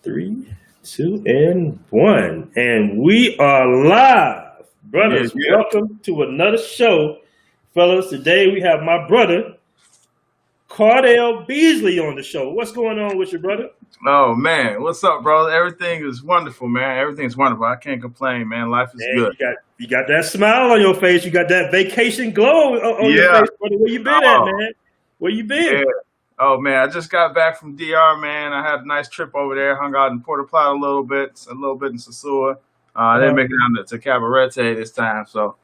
Three, two, and one. And we are live. Yeah, Brothers, welcome to another show. Fellas, today we have my brother, Cardell Beasley, on the show. What's going on with your brother? Oh man, what's up, bro? Everything is wonderful, man. Everything's wonderful. I can't complain, man. Life is Man, good. you got that smile on your face. You got that vacation glow on your Yeah. face, brother. Where you been at, man? Where you been? Yeah. Oh man, I just got back from DR, man. I had a nice trip over there. Hung out in Puerto Plata a little bit in Sosua. I didn't make it down to Cabarete this time, so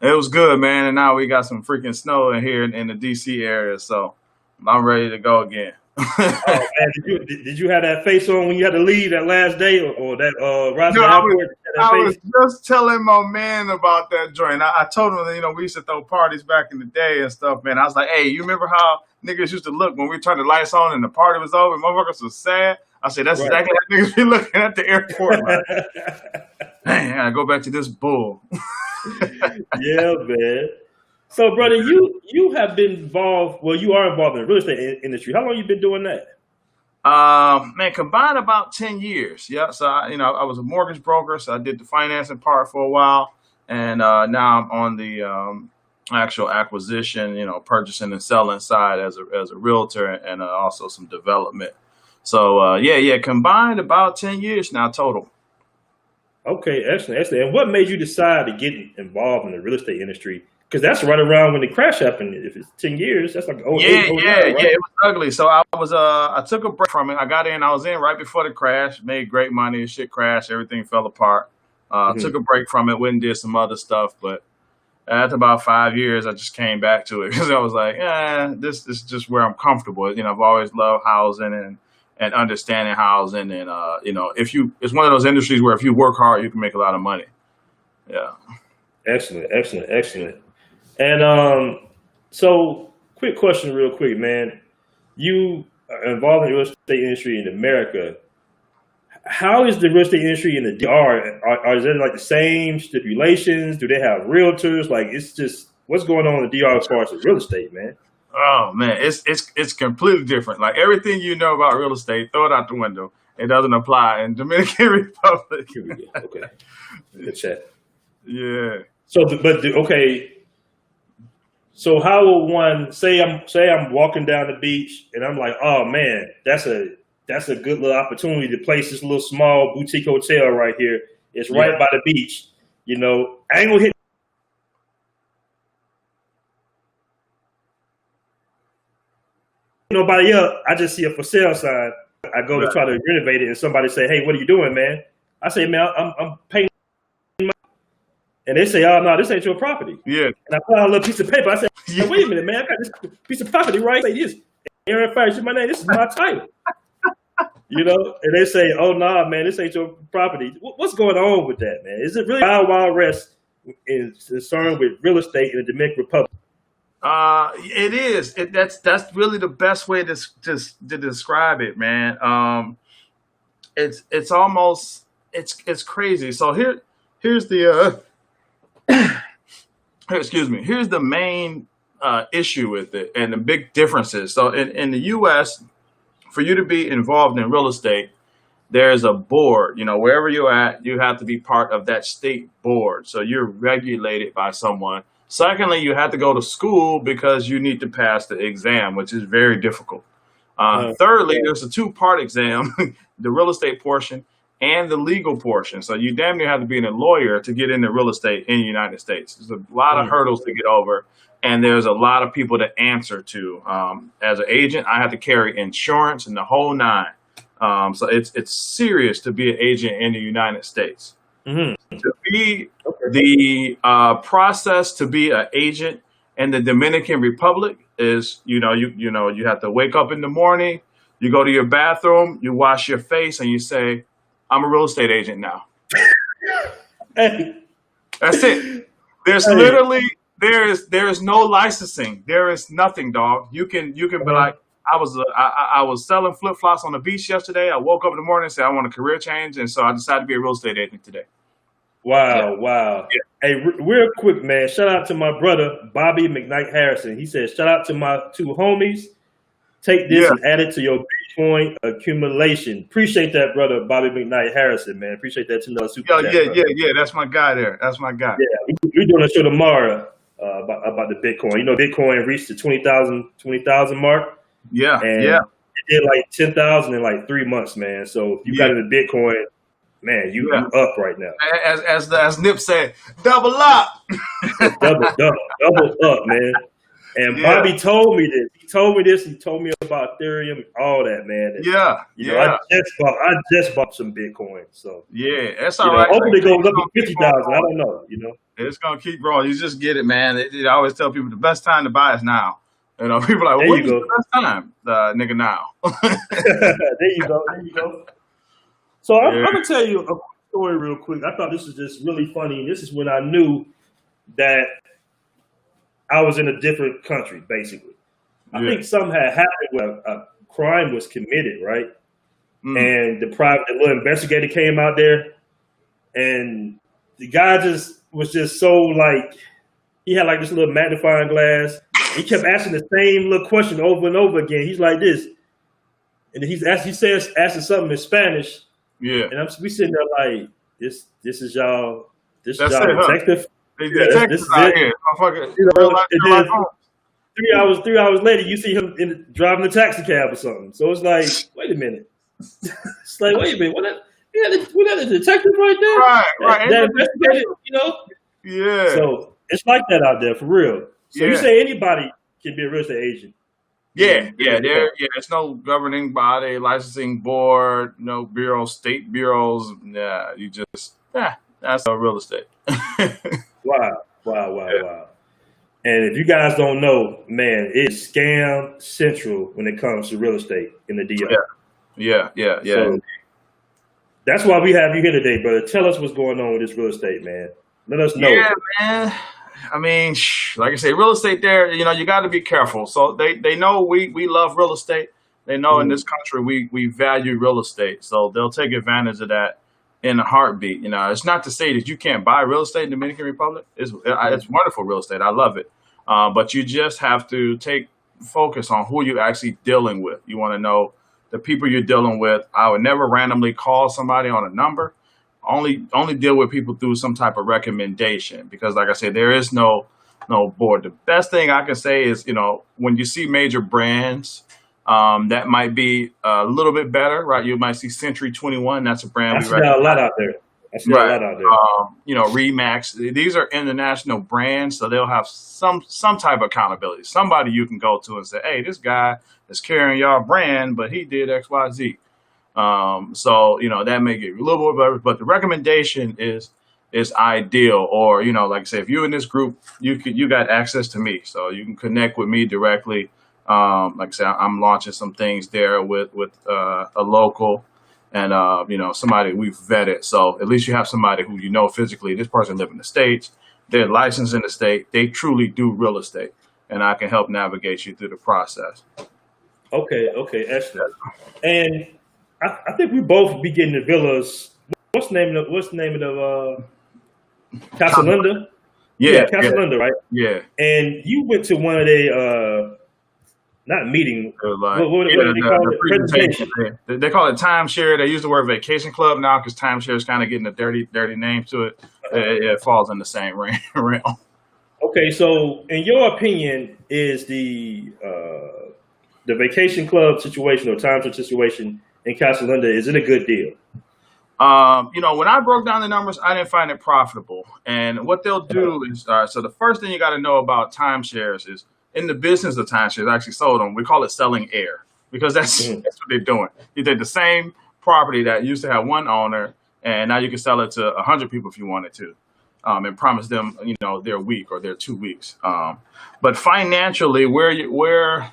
it was good, man. And now we got some freaking snow in here in the DC area, so I'm ready to go again. Oh man, did you have that face on when you had to leave that last day, or that Roger No, Airport? I was just telling my man about that joint. I told him that, we used to throw parties back in the day and stuff, man. I was like, hey, you remember how niggas used to look when we turned the lights on and the party was over? Motherfuckers was sad. I said, that's exactly how niggas be looking at the airport. Like, dang, I gotta go back to this bull. Yeah, man. So, brother, you have been involved. Well, you are involved in the real estate industry. How long you been doing that? Man, combined about 10 years. Yeah. So, I was a mortgage broker, so I did the financing part for a while. And now I'm on the actual acquisition, purchasing and selling side as a realtor, and also some development. So, combined about 10 years now total. Okay, excellent. And what made you decide to get involved in the real estate industry? Because that's right around when the crash happened. If it's 10 years, that's like Yeah, it was ugly. So I took a break from it. I was in right before the crash, made great money, shit crashed, everything fell apart. Took a break from it, went and did some other stuff, but after about 5 years, I just came back to it because I was like, this is just where I'm comfortable. I've always loved housing and understanding housing, and it's one of those industries where if you work hard, you can make a lot of money. Yeah. Excellent. And so quick question, real quick, man. You are involved in the real estate industry in America. How is the real estate industry in the DR? Are there like the same stipulations? Do they have realtors? Like, it's just what's going on in the DR as far as the real estate, man? Oh man, it's completely different. Like everything you know about real estate, throw it out the window. It doesn't apply in Dominican Republic. Here we go. Okay, good chat. Yeah. Okay. So how will one say I'm walking down the beach and I'm like, oh man, that's a good little opportunity to place this little small boutique hotel right here. It's right by the beach. I ain't gonna hit nobody up. I just see a for sale sign. I go to try to renovate it, and somebody say, "Hey, what are you doing, man?" I say, "Man, I'm paying." And they say, "Oh no, this ain't your property." Yeah. And I pull out a little piece of paper. I say, hey, "Wait a minute, man! I got this piece of property right." Say this, Aaron Fires, my name. This is my title. And they say, "Oh no, man, this ain't your property." What's going on with that, man? Is it really wild west in concern with real estate in the Dominican Republic? It is. That's really the best way to describe it, man. It's almost it's crazy. So here's the excuse me. Here's the main issue with it and the big differences. So in the U.S., for you to be involved in real estate, there's a board. Wherever you're at, you have to be part of that state board. So you're regulated by someone. Secondly, you have to go to school because you need to pass the exam, which is very difficult. Thirdly, there's a two-part exam, the real estate portion and the legal portion. So you damn near have to be a lawyer to get into real estate in the United States. There's a lot of hurdles to get over, and there's a lot of people to answer to. As an agent, I have to carry insurance and the whole nine. So it's serious to be an agent in the United States. Mm-hmm. To be the process to be an agent in the Dominican Republic is, you have to wake up in the morning, you go to your bathroom, you wash your face, and you say, "I'm a real estate agent now." Hey. That's it. There's literally there is no licensing. There is nothing, dog. You can be like, I was selling flip flops on the beach yesterday. I woke up in the morning and said I want a career change, and so I decided to be a real estate agent today. Wow. Yeah. Hey, real quick, man. Shout out to my brother Bobby McKnight Harrison. He says, "Shout out to my two homies, Take this Yeah. and add it to your Bitcoin accumulation. Appreciate that, brother Bobby McKnight Harrison, man. Appreciate that $2 super chat, brother. Yeah. That's my guy there. That's my guy. Yeah, we're doing a show tomorrow about the Bitcoin. You know, Bitcoin reached the 20,000 mark, Yeah. and Yeah. it did like 10,000 in like 3 months, man. So if you got into Bitcoin, man, you up right now. As Nip said, double up. double up, man. And Bobby told me this. He told me this. He told me about Ethereum, all that, man. And, you know, I just bought some Bitcoin. So that's all right. Hopefully it goes up to 50,000. I don't know. You know, it's gonna keep growing. You just get it, man. I always tell people the best time to buy is now. You know, people are like, well, when's the best time, nigga? Now. There you go. So I'm gonna tell you a story real quick. I thought this was just really funny. This is when I knew that I was in a different country, basically. I think something had happened where a crime was committed, right? And the little investigator came out there, and the guy was so like, he had like this little magnifying glass. He kept asking the same little question over and over again. He's like this, and then he says asking something in Spanish. Yeah, and we sitting there like, this is y'all detective. Detectives out here. And then 3 hours later, you see him driving a taxi cab or something. So it's like, wait a minute. It's like, wait a minute. We got a detective right there? Right. That investigated, you know? Yeah. So it's like that out there, for real. So you say anybody can be a real estate agent. There's no governing body, licensing board, no bureaus, state bureaus. Yeah, that's a real estate. Wow. And if you guys don't know, man, it's scam central when it comes to real estate in the DR. Yeah. So that's why we have you here today, brother. Tell us what's going on with this real estate, man. Let us know. Yeah, man. I mean, like I say, real estate there, you know, you got to be careful. So they know we love real estate. They know in this country we value real estate. So they'll take advantage of that in a heartbeat. You know, it's not to say that you can't buy real estate in the Dominican Republic. It's wonderful real estate. I love it. But you just have to take focus on who you're actually dealing with. You want to know the people you're dealing with. I would never randomly call somebody on a number. Only deal with people through some type of recommendation, because like I said, there is no board. The best thing I can say is, you know, when you see major brands, that might be a little bit better, right? You might see Century 21. That's a brand we recognize. A lot out there. You know, Remax. These are international brands, so they'll have some type of accountability. Somebody you can go to and say, hey, this guy is carrying your brand, but he did X, Y, Z. So, you know, that may get a little bit better, but the recommendation is ideal. Or, you know, like I say, if you're in this group, you got access to me, so you can connect with me directly. Like I said, I'm launching some things there with a local and, you know, somebody we've vetted. So at least you have somebody who, you know, physically, this person lives in the States, they're licensed in the state, they truly do real estate, and I can help navigate you through the process. Okay, excellent. And I think we both be getting the villas. What's the name of Casa Linda? Yeah, Casa Linda, right? Yeah. And you went to one of their not meeting. What do they call it? Presentation. They call it Timeshare. They use the word vacation club now because Timeshare is kind of getting a dirty name to it. It falls in the same realm. Okay, so in your opinion, is the vacation club situation or timeshare situation in Casa Linda, is it a good deal? You know, when I broke down the numbers, I didn't find it profitable. And what they'll do is, so the first thing you got to know about timeshares is, in the business of timeshares, actually sold them, we call it selling air, because that's what they're doing. You take the same property that used to have one owner, and now you can sell it to 100 people if you wanted to, and promise them, you know, their week or their 2 weeks. But financially,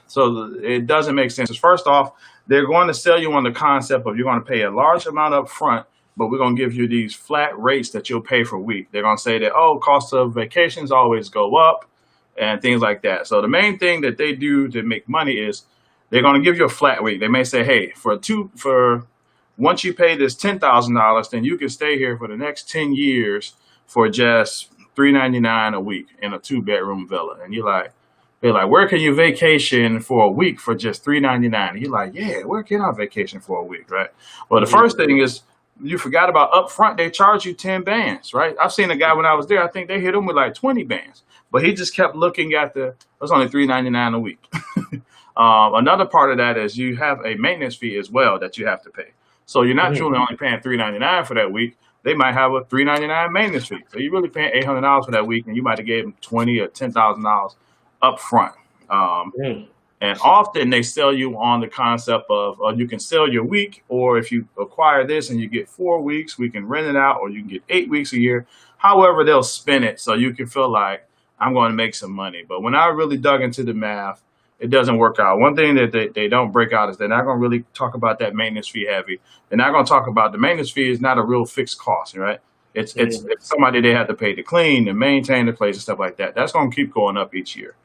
so it doesn't make sense. First off, they're going to sell you on the concept of you're going to pay a large amount up front, but we're going to give you these flat rates that you'll pay for a week. They're going to say that, cost of vacations always go up and things like that. So the main thing that they do to make money is they're going to give you a flat rate. They may say, hey, once you pay this $10,000, then you can stay here for the next 10 years for just $399 a week in a 2-bedroom villa. And you're like, They're like, where can you vacation for a week for just $3.99? He's like, yeah, where can I vacation for a week, right? Well, the first thing is you forgot about up front. They charge you 10 bands, right? I've seen a guy when I was there. I think they hit him with like 20 bands, but he just kept looking at it's only $3.99 a week. Another part of that is you have a maintenance fee as well that you have to pay. So you're not truly only paying $3.99 for that week. They might have a $3.99 maintenance fee. So you're really paying $800 for that week, and you might have gave them $20,000 or $10,000 up front. And often they sell you on the concept of you can sell your week, or if you acquire this and you get 4 weeks, we can rent it out, or you can get 8 weeks a year. However, they'll spin it so you can feel like I'm going to make some money. But when I really dug into the math, it doesn't work out. One thing that they don't break out is they're not going to really talk about that maintenance fee heavy. They're not going to talk about the maintenance fee is not a real fixed cost, right? It's somebody they have to pay to clean and maintain the place and stuff like that. That's going to keep going up each year.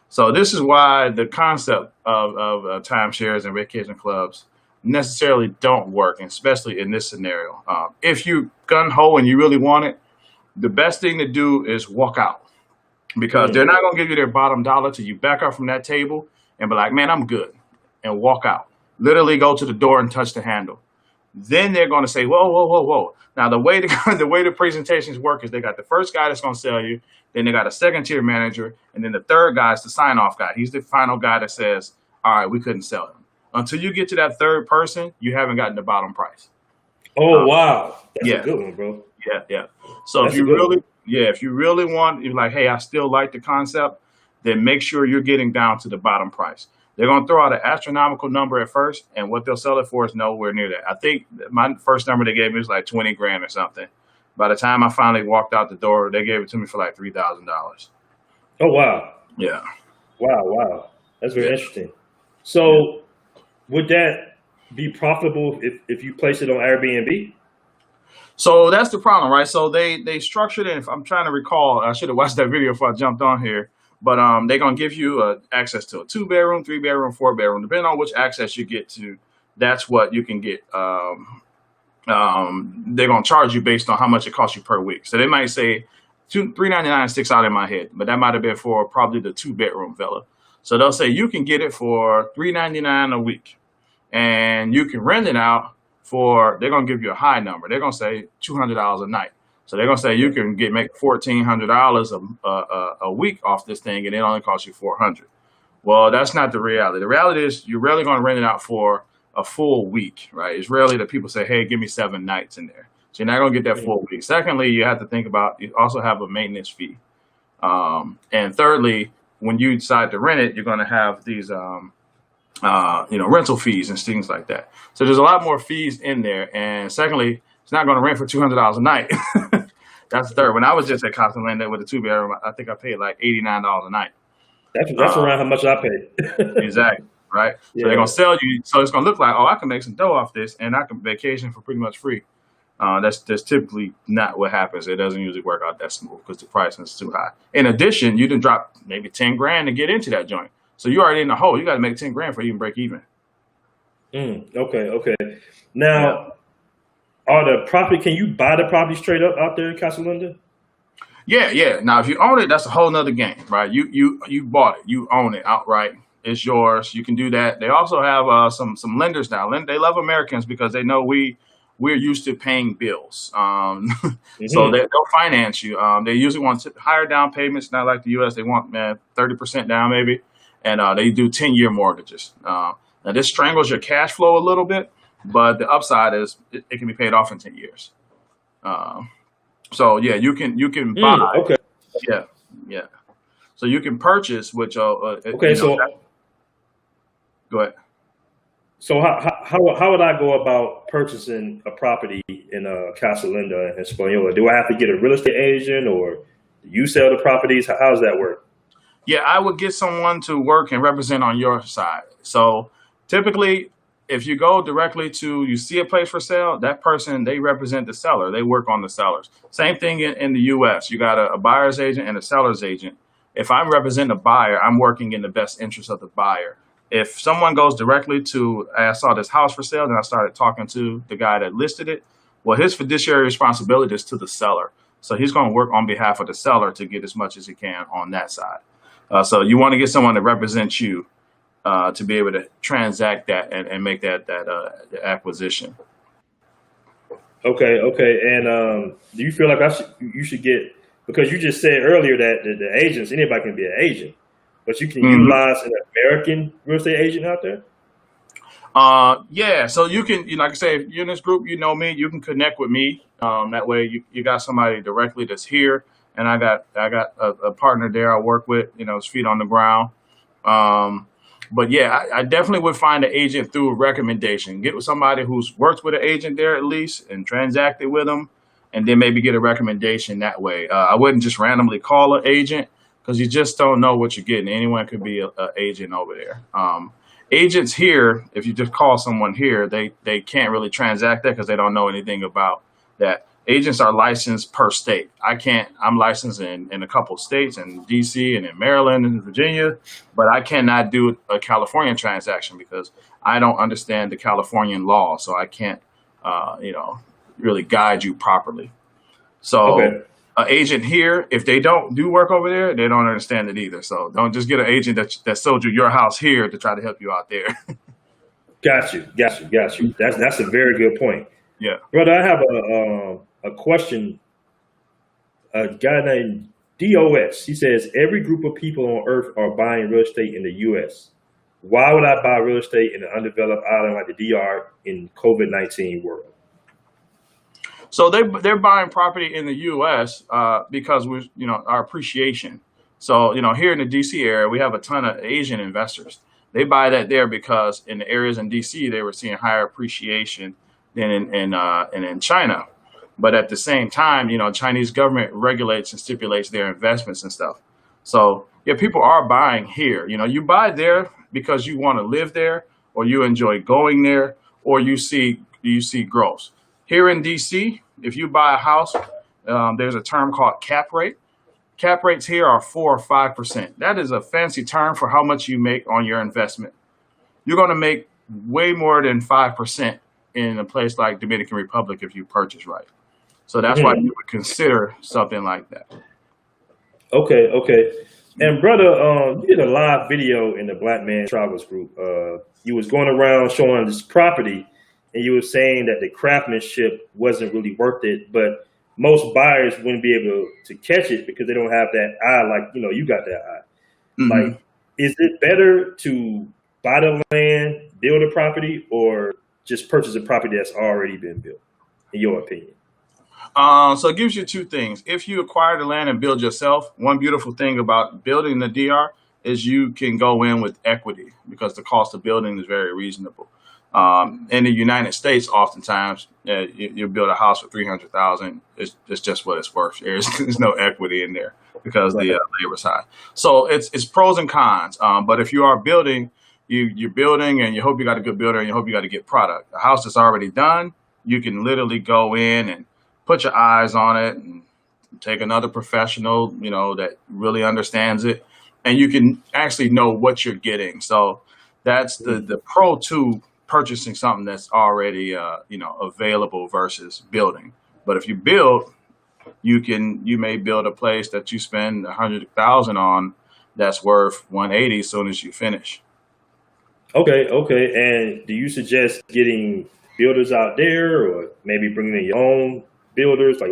So this is why the concept of timeshares and vacation clubs necessarily don't work, and especially in this scenario. If you gun-ho and you really want it, the best thing to do is walk out, because they're not going to give you their bottom dollar till you back up from that table and be like, man, I'm good, and walk out. Literally go to the door and touch the handle. Then they're going to say, whoa, whoa, whoa, whoa. Now, the way the presentations work is they got the first guy that's going to sell you, then they got a second tier manager, and then the third guy is the sign off guy. He's the final guy that says, all right, we couldn't sell him. Until you get to that third person, you haven't gotten the bottom price. Oh, wow. That's yeah. a good one, bro. Yeah. So if you really want, you're like, hey, I still like the concept, then make sure you're getting down to the bottom price. They're going to throw out an astronomical number at first, and what they'll sell it for is nowhere near that. I think my first number they gave me was like 20 grand or something. By the time I finally walked out the door, they gave it to me for like $3,000. Oh, wow. Yeah. Wow. That's very interesting. So would that be profitable if you place it on Airbnb? So that's the problem, right? So they structured it. If I'm trying to recall, I should have watched that video before I jumped on here. But they're going to give you access to a 2-bedroom, 3-bedroom, 4-bedroom. Depending on which access you get to, that's what you can get. They're going to charge you based on how much it costs you per week. So they might say $3.99 sticks out in my head, but that might have been for probably the 2-bedroom villa. So they'll say you can get it for $3.99 a week, and you can rent it out for, they're going to give you a high number. They're going to say $200 a night. So they're going to say you can make $1,400 a week off this thing, and it only costs you $400. Well, that's not the reality. The reality is you're rarely going to rent it out for a full week, right? It's rarely that people say, hey, give me 7 nights in there. So you're not going to get that full week. Secondly, you have to think about, you also have a maintenance fee. And thirdly, when you decide to rent it, you're going to have these, rental fees and things like that. So there's a lot more fees in there. And secondly, it's not going to rent for $200 a night. That's the third. When I was just at Casa Linda with a 2-bedroom, I think I paid like $89 a night. That's around how much I paid. Exactly. Right. Yeah. So they're going to sell you. So it's going to look like, oh, I can make some dough off this, and I can vacation for pretty much free. That's typically not what happens. It doesn't usually work out that smooth because the price is too high. In addition, you didn't drop maybe 10 grand to get into that joint. So you're already in the hole. You got to make 10 grand for you can break even. Okay. Now, can you buy the property straight up out there in Casa Linda? Yeah. Now, if you own it, that's a whole nother game, right? You bought it. You own it outright. It's yours. You can do that. They also have some lenders now. They love Americans because they know we're used to paying bills. So they'll finance you. They usually want higher down payments, not like the U.S. They want 30% down maybe, and they do 10-year mortgages. Now this strangles your cash flow a little bit, but the upside is it can be paid off in 10 years. So yeah, you can buy. Okay. Yeah. So you can purchase, which okay. So go ahead. So how would I go about purchasing a property in Casa Linda and Hispaniola? Do I have to get a real estate agent, or do you sell the properties? How does that work? Yeah, I would get someone to work and represent on your side. So typically, if you go directly to, you see a place for sale, that person, they represent the seller. They work on the sellers. Same thing in the U.S. You got a buyer's agent and a seller's agent. If I'm representing a buyer, I'm working in the best interest of the buyer. If someone goes directly to, I saw this house for sale, and I started talking to the guy that listed it, well, his fiduciary responsibility is to the seller. So he's going to work on behalf of the seller to get as much as he can on that side. So you want to get someone to represent you to be able to transact that and make that acquisition. Okay, okay. And do you feel like you should get, because you just said earlier that the agents, anybody can be an agent, but you can utilize an American real estate agent out there? Yeah, so you can, like I say, if you're in this group, you know me, you can connect with me. That way you got somebody directly that's here, and I got a partner there I work with, his feet on the ground. But yeah, I definitely would find an agent through a recommendation. Get with somebody who's worked with an agent there at least and transacted with them, and then maybe get a recommendation that way. I wouldn't just randomly call an agent because you just don't know what you're getting. Anyone could be an agent over there. Agents here, if you just call someone here, they can't really transact that because they don't know anything about that. Agents are licensed per state. I'm licensed in a couple of states, in DC and in Maryland and Virginia, but I cannot do a California transaction because I don't understand the Californian law. So I can't, really guide you properly. So Okay. an agent here, if they don't do work over there, they don't understand it either. So don't just get an agent that sold you your house here to try to help you out there. Got you. That's a very good point. Yeah. Brother, I have a question. A guy named DOS. He says every group of people on earth are buying real estate in the US. Why would I buy real estate in an undeveloped island like the DR in COVID-19 world? So they're buying property in the U.S. Because our appreciation. So here in the D.C. area, we have a ton of Asian investors. They buy that there because in the areas in D.C. they were seeing higher appreciation than in China. But at the same time, Chinese government regulates and stipulates their investments and stuff. So yeah, people are buying here. You buy there because you want to live there, or you enjoy going there, or you see growth. Here in DC, if you buy a house, there's a term called cap rate. Cap rates here are 4 or 5%. That is a fancy term for how much you make on your investment. You're going to make way more than 5% in a place like Dominican Republic if you purchase right. So that's why you would consider something like that. Okay. And brother, you did a live video in the Black Man Travels group. You was going around showing this property, and you were saying that the craftsmanship wasn't really worth it, but most buyers wouldn't be able to catch it because they don't have that eye like, you got that eye. Like, is it better to buy the land, build a property, or just purchase a property that's already been built, in your opinion? So it gives you two things. If you acquire the land and build yourself, one beautiful thing about building the DR is you can go in with equity because the cost of building is very reasonable. In the United States, oftentimes you build a house for $300,000. It's just what it's worth. There's no equity in there because the labor is high. So it's pros and cons. But if you are building, you're building, and you hope you got a good builder, and you hope you got a good product. A house that's already done, you can literally go in and put your eyes on it and take another professional, that really understands it, and you can actually know what you're getting. So that's the pro to purchasing something that's already available versus building. But if you build, you may build a place that you spend $100,000 on that's worth $180 as soon as you finish. Okay. And do you suggest getting builders out there, or maybe bringing in your own builders? Like,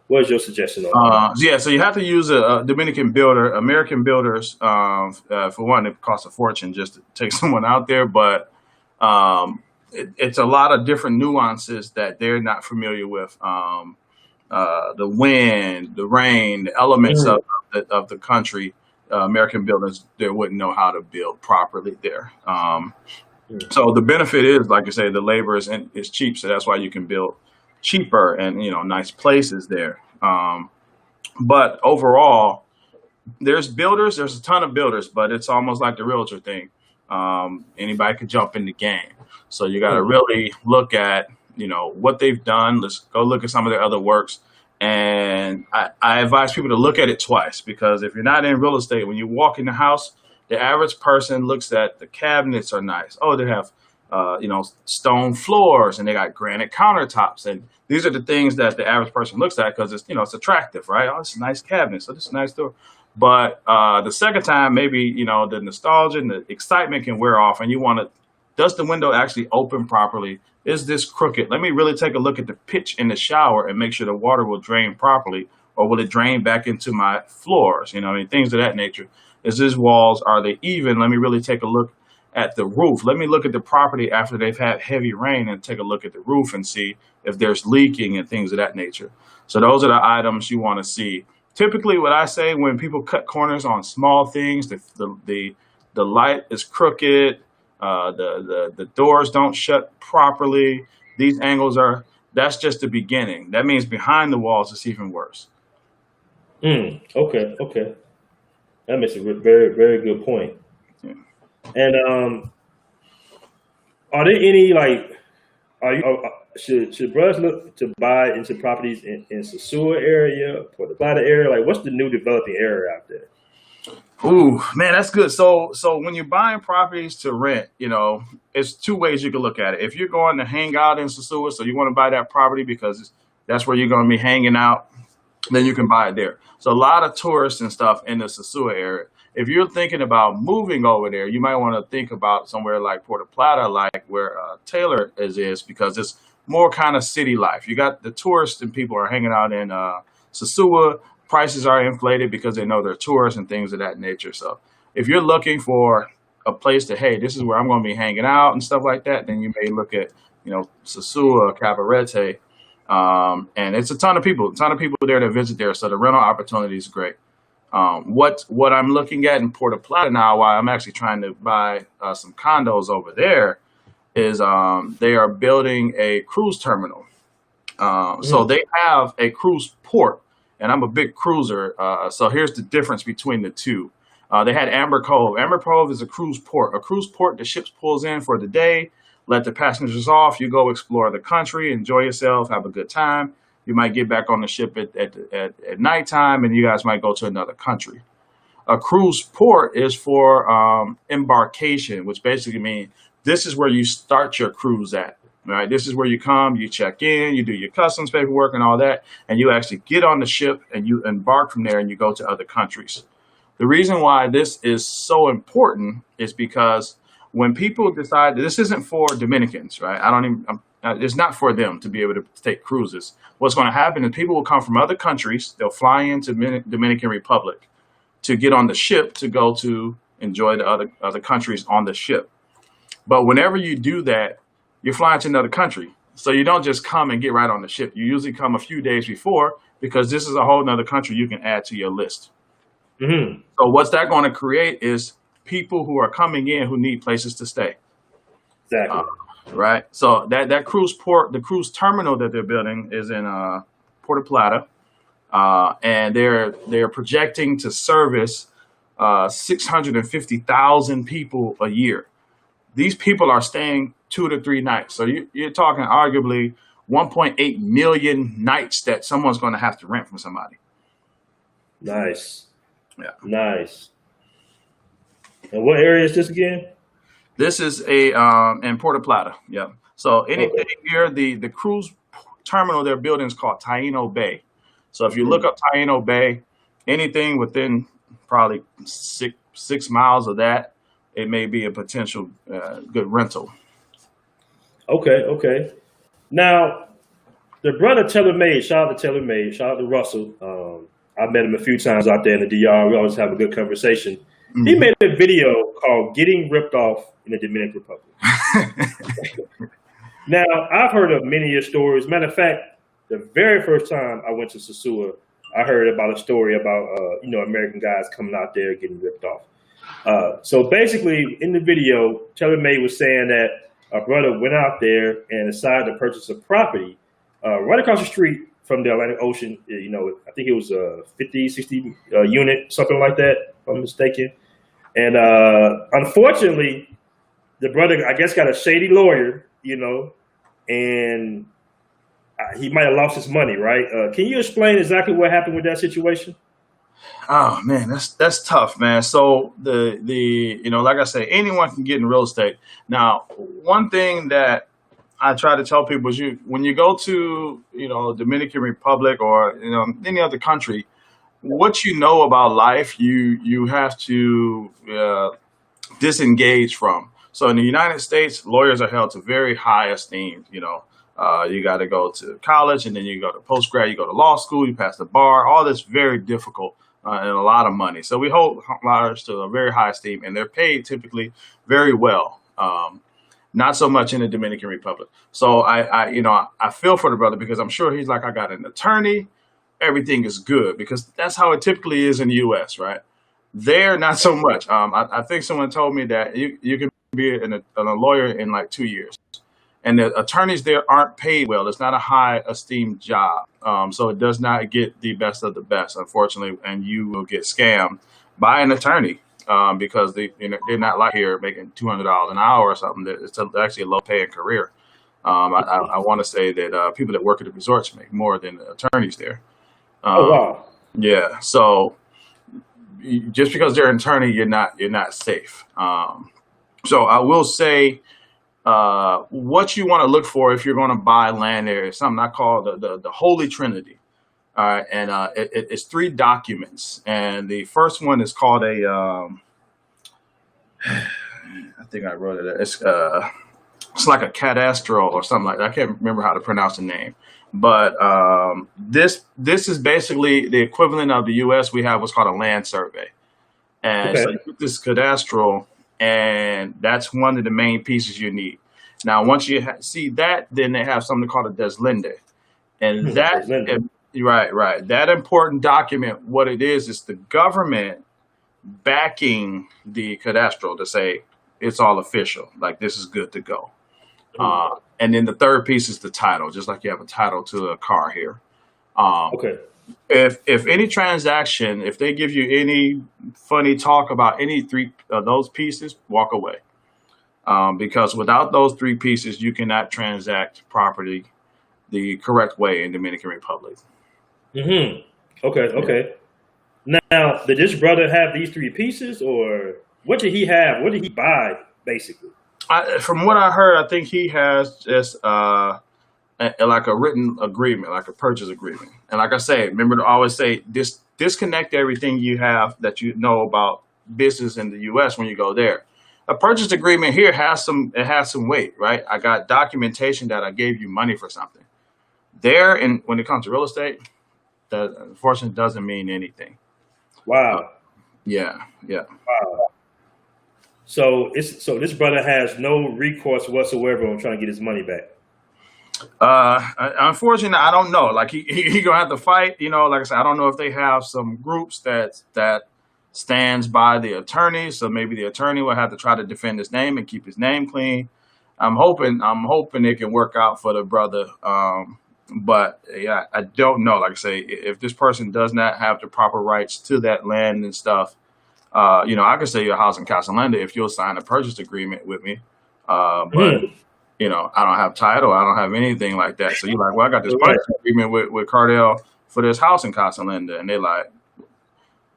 what is your suggestion on that? Yeah, so you have to use a Dominican builder. American builders, for one, it costs a fortune just to take someone out there, but it's a lot of different nuances that they're not familiar with. The wind, the rain, the elements of the country. American builders, they wouldn't know how to build properly there. So the benefit is, like I say, the labor is cheap, so that's why you can build cheaper and nice places there. But overall, there's a ton of builders, but it's almost like the realtor thing. Anybody could jump in the game. So you got to really look at, what they've done. Let's go look at some of their other works. And I advise people to look at it twice, because if you're not in real estate, when you walk in the house, the average person looks at the cabinets are nice. Oh, they have, stone floors, and they got granite countertops. And these are the things that the average person looks at because it's attractive, right? Oh, this is a nice cabinet. So this is a nice door. But the second time, maybe, the nostalgia and the excitement can wear off, and you want to, does the window actually open properly? Is this crooked? Let me really take a look at the pitch in the shower and make sure the water will drain properly, or will it drain back into my floors? Things of that nature. Is these walls, are they even? Let me really take a look at the roof. Let me look at the property after they've had heavy rain and take a look at the roof and see if there's leaking and things of that nature. So those are the items you want to see. Typically, what I say when people cut corners on small things, the light is crooked, the doors don't shut properly. These angles that's just the beginning. That means behind the walls it's even worse. Okay. That makes a very, very good point. Yeah. And are there any should brothers look to buy into properties in Sosua area, Port Plata area? Like, what's the new developing area out there? Ooh, man, that's good. So when you're buying properties to rent, it's two ways you can look at it. If you're going to hang out in Sosua, so you want to buy that property because that's where you're going to be hanging out, then you can buy it there. So a lot of tourists and stuff in the Sosua area. If you're thinking about moving over there, you might want to think about somewhere like Puerto Plata, like where Taylor is, because it's more kind of city life. You got the tourists and people are hanging out in Sosua. Prices are inflated because they know they're tourists and things of that nature. So if you're looking for a place to, hey, this is where I'm going to be hanging out and stuff like that, then you may look at, Sosua, Cabarete. And it's a ton of people there to visit there. So the rental opportunity is great. What I'm looking at in Puerto Plata now, while I'm actually trying to buy some condos over there, is they are building a cruise terminal. So they have a cruise port, and I'm a big cruiser. So here's the difference between the two. They had Amber Cove. Amber Cove is a cruise port. A cruise port, the ships pulls in for the day, let the passengers off. You go explore the country, enjoy yourself, have a good time. You might get back on the ship at nighttime, and you guys might go to another country. A cruise port is for embarkation, which basically means this is where you start your cruise at. Right? This is where you come, you check in, you do your customs paperwork and all that, and you actually get on the ship and you embark from there and you go to other countries. The reason why this is so important is because when people decide, this isn't for Dominicans, right? It's not for them to be able to take cruises. What's going to happen is people will come from other countries. They'll fly into Dominican Republic to get on the ship to go to enjoy the other countries on the ship. But whenever you do that, you're flying to another country. So you don't just come and get right on the ship. You usually come a few days before because this is a whole nother country you can add to your list. Mm-hmm. So what's that going to create is people who are coming in who need places to stay. Exactly. Right. So that cruise port, the cruise terminal that they're building is in Puerto Plata, and they're projecting to service 650,000 people a year. These people are staying 2 to 3 nights. So you're talking arguably 1.8 million nights that someone's going to have to rent from somebody. Nice. Yeah. Nice. And what area is this again? This is in Puerto Plata. Yeah. So anything here, the cruise terminal they're building is called Taino Bay. So if you look up Taino Bay, anything within probably 6 miles of that, it may be a potential good rental. Okay. Now, the brother TaylorMade, shout out to TaylorMade, shout out to Russell. I met him a few times out there in the DR. We always have a good conversation. Mm-hmm. He made a video called Getting Ripped Off in the Dominican Republic. Now, I've heard of many of your stories. Matter of fact, the very first time I went to Sosua, I heard about a story about American guys coming out there getting ripped off. So basically, in the video, TaylorMade was saying that a brother went out there and decided to purchase a property right across the street from the Atlantic Ocean. I think it was a 50, 60 unit, something like that, if I'm mistaken. And unfortunately, the brother, I guess, got a shady lawyer, and he might have lost his money, right? Can you explain exactly what happened with that situation? Oh man, that's tough, man. So like I say, anyone can get in real estate. Now, one thing that I try to tell people is when you go to Dominican Republic or any other country, what you know about life, you have to disengage from. So in the United States, lawyers are held to very high esteem. You got to go to college, and then you go to postgrad, you go to law school, you pass the bar. All this very difficult and a lot of money. So we hold lawyers to a very high esteem, and they're paid typically very well. Not so much in the Dominican Republic. So I feel for the brother, because I'm sure he's like, I got an attorney, everything is good, because that's how it typically is in the U.S., right? There, not so much. I think someone told me that you can be a lawyer in like 2 years, and the attorneys there aren't paid well. It's not a high esteemed job, so it does not get the best of the best, unfortunately, and you will get scammed by an attorney because they're not like here making $200 an hour or something. It's actually a low paying career. I want to say that people that work at the resorts make more than the attorneys there. Oh wow. Yeah, so just because they're an attorney, you're not safe. So I will say what you want to look for if you're going to buy land there is something I call the Holy Trinity. All right, and it's 3 documents, and the first one is called I think I wrote it. It's like a cadastral or something like that. I can't remember how to pronounce the name, but this is basically the equivalent of the U.S. We have what's called a land survey, and so you get this cadastral, and that's one of the main pieces you need. Now, once you see that, then they have something called a deslinde, and that. Right. That important document, what it is the government backing the cadastral to say it's all official, like this is good to go. And then the third piece is the title, just like you have a title to a car here. If any transaction, if they give you any funny talk about any 3 of those pieces, walk away. Because without those 3 pieces, you cannot transact property the correct way in Dominican Republic. Okay. Now, did this brother have these 3 pieces, or what did he have? What did he buy, basically? From what I heard, I think he has just like a written agreement, like a purchase agreement. And like I say, remember to always say, disconnect everything you have that you know about business in the U.S. when you go there. A purchase agreement here has some weight, right? I got documentation that I gave you money for something. There, and when it comes to real estate, that unfortunately doesn't mean anything. Wow. Yeah. Wow. So this brother has no recourse whatsoever on trying to get his money back. Unfortunately, I don't know. Like he gonna have to fight. Like I said, I don't know if they have some groups that stands by the attorney. So maybe the attorney will have to try to defend his name and keep his name clean. I'm hoping it can work out for the brother. But yeah, I don't know. Like I say, if this person does not have the proper rights to that land and stuff, I can sell you a house in Casa Linda if you'll sign a purchase agreement with me. But I don't have title. I don't have anything like that. So you're like, well, I got this purchase agreement with Cardell for this house in Casa Linda, and they're like,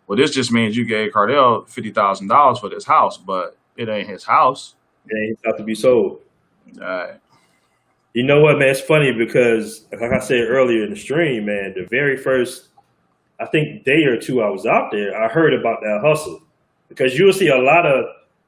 well, this just means you gave Cardell $50,000 for this house, but it ain't his house. It ain't about to be sold. You know what, man? It's funny because, like I said earlier in the stream, man, the very first, I think, day or 2 I was out there, I heard about that hustle. Because you'll see a lot of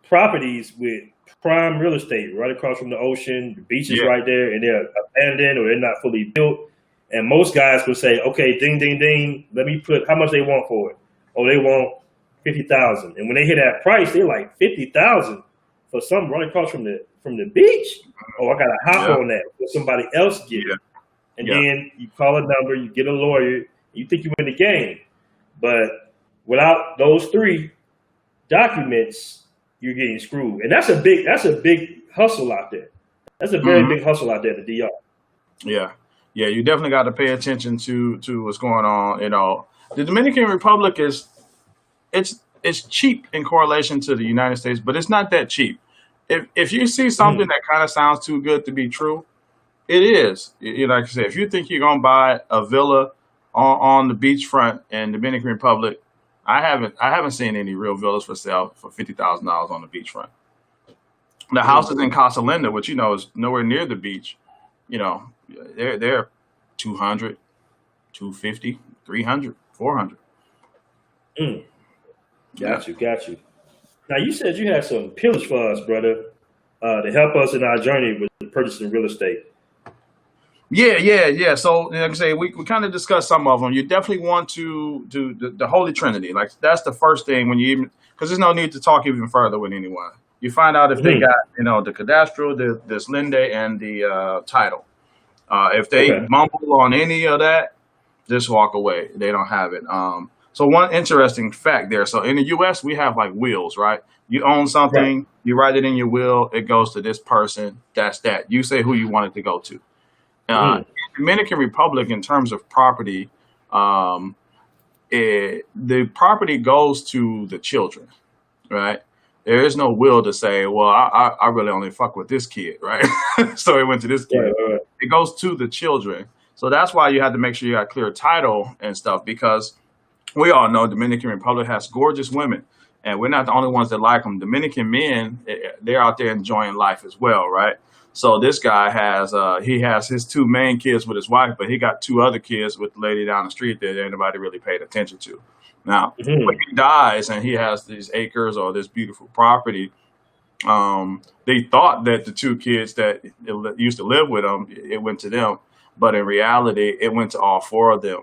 properties with prime real estate right across from the ocean, the beach is right there, and they're abandoned or they're not fully built. And most guys will say, okay, ding, ding, ding, let me put how much they want for it. Oh, they want $50,000. And when they hit that price, they're like $50,000 for something right across from the beach. Oh, I got to hop on that for somebody else get it. And then you call a number, you get a lawyer, you think you win the game. But without those 3 documents, you're getting screwed. And that's a big hustle out there. That's a very big hustle out there at the DR. Yeah, you definitely got to pay attention to what's going on. The Dominican Republic it's cheap in correlation to the United States, but it's not that cheap. If you see something that kind of sounds too good to be true, it is. Like I said, if you think you're gonna buy a villa on the beachfront in Dominican Republic, I haven't seen any real villas for sale for $50,000 on the beachfront. The houses in Casa Linda, which is nowhere near the beach, they're 200, 250, 300, 400. Mm, Yeah. got you. Now you said you had some pillage for us, brother, to help us in our journey with purchasing real estate. Yeah. So, like I say, we kind of discussed some of them. You definitely want to do the Holy Trinity. Like that's the first thing when you even, because there's no need to talk even further with anyone. You find out if they Hmm. got, the cadastral, this linde, and the title. If they Okay. mumble on any of that, just walk away. They don't have it. So one interesting fact there. So in the U.S., we have like wills, right? You own Right. something, you write it in your will, it goes to this person. That's that. You say who you want it to go to. Hmm. In Dominican Republic, in terms of property, um, the property goes to the children, right? There is no will to say, well, I really only fuck with this kid, right? So it went to this Right. kid. Right. It goes to the children. So that's why you have to make sure you got clear title and stuff, because we all know Dominican Republic has gorgeous women, and we're not the only ones that like them. Dominican men, they're out there enjoying life as well, right? So this guy he has his two main kids with his wife, but he got two other kids with the lady down the street that anybody really paid attention to. Now, when Hmm. he dies and he has these acres or this beautiful property, they thought that the two kids that used to live with him, it went to them, but in reality, it went to all four of them,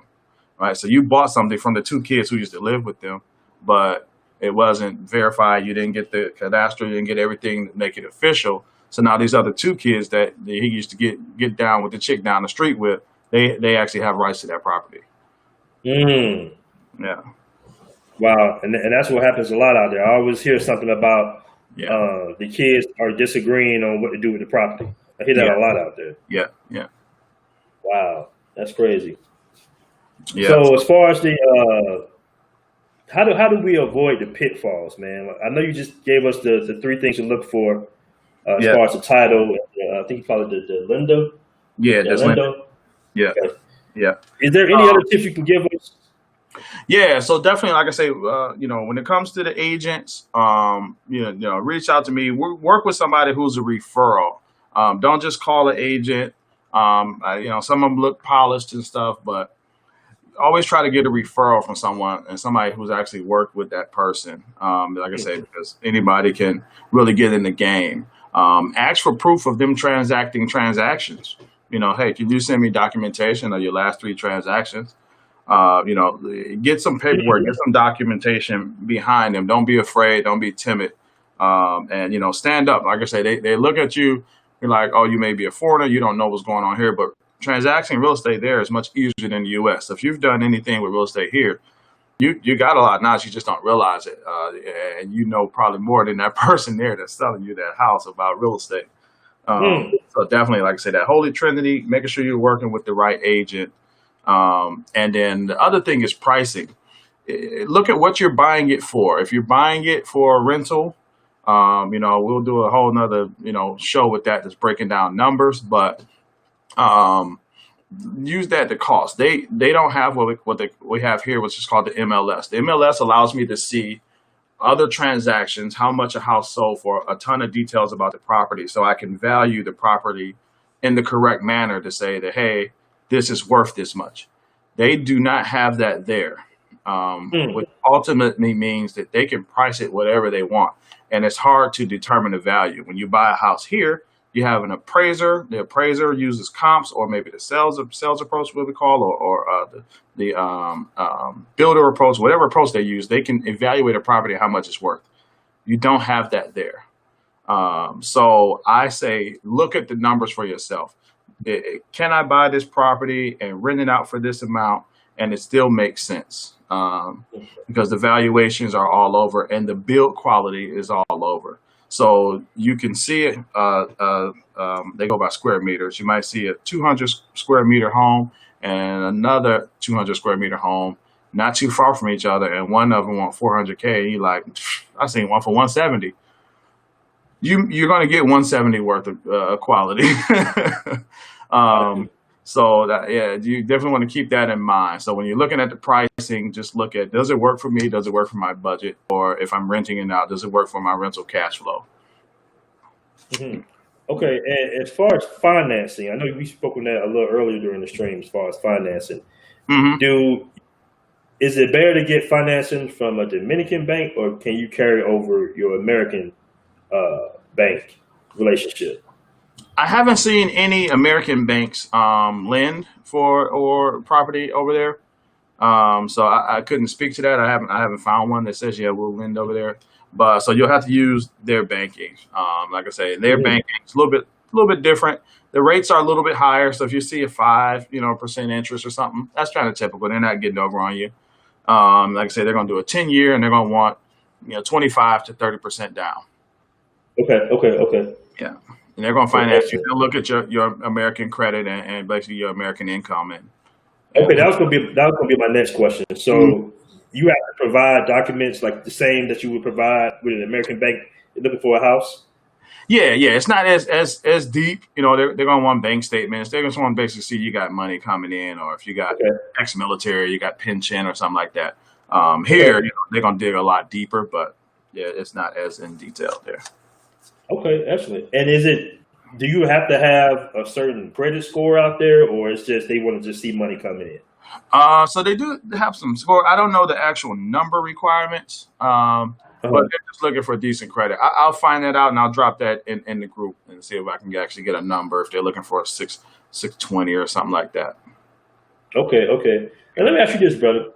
right? So you bought something from the two kids who used to live with them, but it wasn't verified. You didn't get the cadastral, you didn't get everything to make it official. So now these other two kids that he used to get down with the chick down the street with, they actually have rights to that property. Hmm. Yeah, Wow. And that's what happens a lot out there. I always hear something about yeah, the kids are disagreeing on what to do with the property. I hear that yeah, a lot out there. yeah. Wow. That's crazy. Yeah. So as far as the how do we avoid the pitfalls, man? I know you just gave us the three things to look for as Yeah, far as the title. I think you call it the Lindo. yeah. Yeah, That's Lynn. Lindo. Yeah, Okay. yeah. Is there any other tips you can give us? Yeah, so definitely, like I say, when it comes to the agents, reach out to me. Work with somebody who's a referral. Don't just call an agent. Some of them look polished and stuff, but always try to get a referral from someone and somebody who's actually worked with that person. Like I say, because anybody can really get in the game. Ask for proof of them transacting transactions. Hey, can you send me documentation of your last three transactions? Get some paperwork, get some documentation behind them. Don't be afraid. Don't be timid. And stand up. Like I say, they look at you. You're like, oh, you may be a foreigner. You don't know what's going on here, but transacting real estate there is much easier than the U.S. So if you've done anything with real estate here, you got a lot of knowledge. You just don't realize it, and probably more than that person there that's selling you that house about real estate. Hmm. So definitely, like I say, that Holy Trinity, making sure you're working with the right agent. And then the other thing is pricing. Look at what you're buying it for. If you're buying it for a rental, we'll do a whole nother, show with that that's breaking down numbers, but um, use that to cost. They don't have we have here, which is called the MLS. The MLS allows me to see other transactions, how much a house sold for, a ton of details about the property, so I can value the property in the correct manner to say that, hey, this is worth this much. They do not have that there, Hmm. which ultimately means that they can price it whatever they want, and it's hard to determine the value. When you buy a house here, you have an appraiser. The appraiser uses comps, or maybe the sales approach, what we call, or the builder approach, whatever approach they use. They can evaluate a property how much it's worth. You don't have that there. So I say, look at the numbers for yourself. Can I buy this property and rent it out for this amount, and it still makes sense? Because the valuations are all over and the build quality is all over. So you can see it. They go by square meters. You might see a 200 square meter home and another 200 square meter home, not too far from each other, and one of them want 400K. And you're like, I seen one for 170. You're going to get 170 worth of quality. So that, yeah, you definitely want to keep that in mind. So when you're looking at the pricing, just look at, does it work for me? Does it work for my budget? Or if I'm renting it out, does it work for my rental cash flow? Hmm. Okay, and as far as financing, I know we spoke on that a little earlier during the stream. As far as financing, Hmm. do Is it better to get financing from a Dominican bank, or can you carry over your American bank relationship? I haven't seen any American banks lend for or property over there. So I couldn't speak to that. I haven't found one that says yeah we'll lend over there. But so you'll have to use their banking. Like I say, their Mhm. banking is a little bit different. The rates are a little bit higher. So if you see a 5% interest or something, that's kind of typical. They're not getting over on you. Like I say, they're going to do a 10 year and they're going to want 25 to 30% down. Okay, okay, okay. Yeah, and they're going to Okay, finance you. excellent. They'll look at your American credit and basically your American income Okay, and that was gonna be my next question. So you have to provide documents like the same that you would provide with an American bank looking for a house. yeah. It's not as deep. They're gonna want bank statements. They're gonna want to basically see you got money coming in, or if you got Okay, ex-military, you got pension or something like that. okay, Here, they're gonna dig a lot deeper, but yeah, it's not as in detail there. okay, excellent. And do you have to have a certain credit score out there, or it's just they want to just see money coming in? So they do have some score. I don't know the actual number requirements, but Uh-huh. they're just looking for decent credit. I'll find that out and I'll drop that in the group and see if I can actually get a number if they're looking for a 620 or something like that. Okay, okay. And let me ask you this, brother.